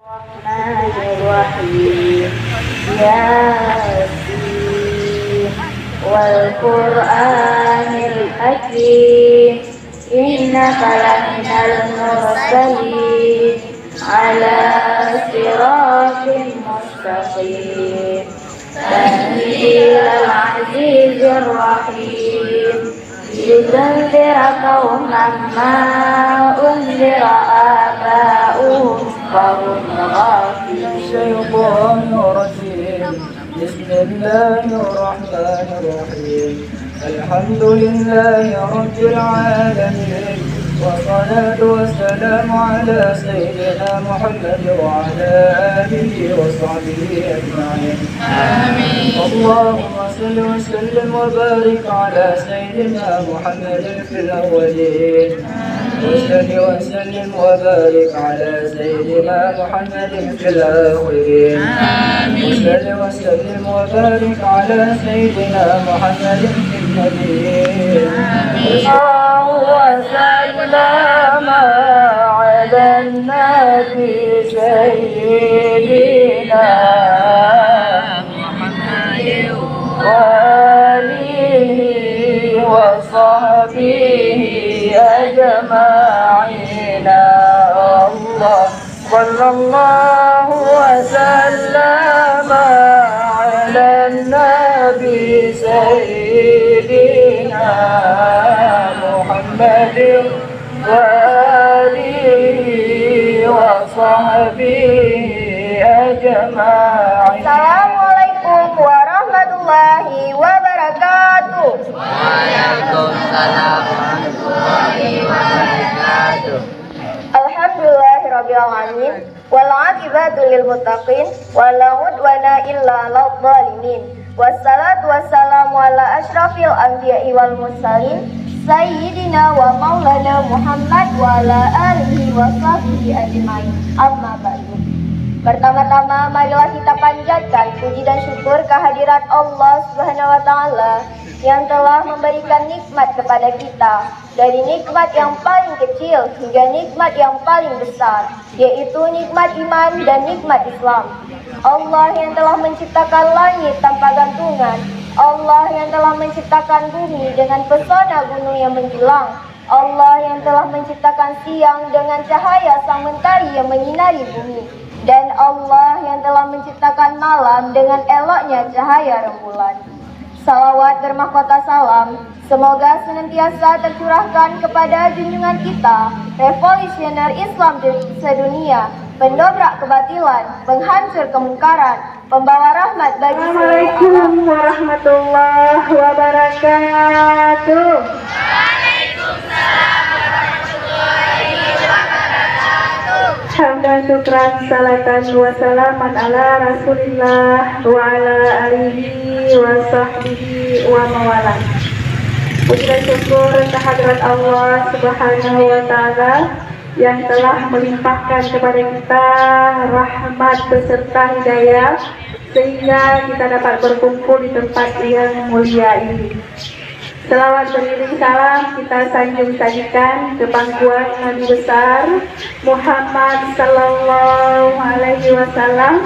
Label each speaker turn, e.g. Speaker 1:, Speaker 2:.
Speaker 1: Bismillahirrahmanirrahim. Yasin wal Qur'anil Hakim. Innaka laminal mursalin ala siratin mustaqim. Tanzilal azizir rahim. Litunzira qauman ma unzira aba'uhum fahum ghafilun.
Speaker 2: Syaitanir rajim. Bismillahirrahmanirrahim. Alhamdulillahi rabbil alamin. Wassalatu wassalamu ala sayyidina Muhammad wa ala alihi wa sahbihi ajma'in. Amin. Allahumma salli wa sallim wa barik ala sayyidina Muhammad fil awwalin. وصل وسلم وبارك على سيدنا محمد في الآخرين. وصل وسلم وبارك على سيدنا محمد في النبيين. الله وسلم على النبي سيدنا محمد وآله وصحبه أجمعين. الله صلى الله وسلم على النبي سيدنا محمد وآله وصحبه أجمعين.
Speaker 3: Assalamualaikum warahmatullahi wabarakatuh.
Speaker 4: Waalaikumsalam warahmatullahi wabarakatuh.
Speaker 3: Alhamdulillahirabbil alamin wal 'aqibatu lil muttaqin wala udwana illa 'alal zalimin. Wassalatu wassalamu ala asyrafil anbiya'i wal mursalin sayyidina wa maulana Muhammad wa ala alihi wa sahbihi ajmain. Amma ba'du. Pertama-tama marilah kita panjatkan puji dan syukur kehadirat Allah Subhanahu wa taala yang telah memberikan nikmat kepada kita, dari nikmat yang paling kecil hingga nikmat yang paling besar, yaitu nikmat iman dan nikmat Islam. Allah yang telah menciptakan langit tanpa gantungan, Allah yang telah menciptakan bumi dengan pesona gunung yang menjulang, Allah yang telah menciptakan siang dengan cahaya sang mentari yang menyinari bumi, dan Allah yang telah menciptakan malam dengan eloknya cahaya rembulan. Salawat bermahkota salam semoga senantiasa tercurahkan kepada junjungan kita, revolusioner Islam sedunia, pendobrak kebatilan, penghancur kemungkaran, pembawa rahmat bagi seluruh alam.
Speaker 1: Assalamualaikum warahmatullahi wabarakatuh. Hamdan syukran salatan wa salaman ala rasulillah wa ala alihi wa sahbihi wa mawalah. Puji dan syukur kehadirat Allah Subhanahu wa ta'ala yang telah melimpahkan kepada kita rahmat beserta hidayah sehingga kita dapat berkumpul di tempat yang mulia ini. Selawat beriring salam kita sanjung-sanjungkan ke pangkuan Nabi besar Muhammad sallallahu alaihi wasallam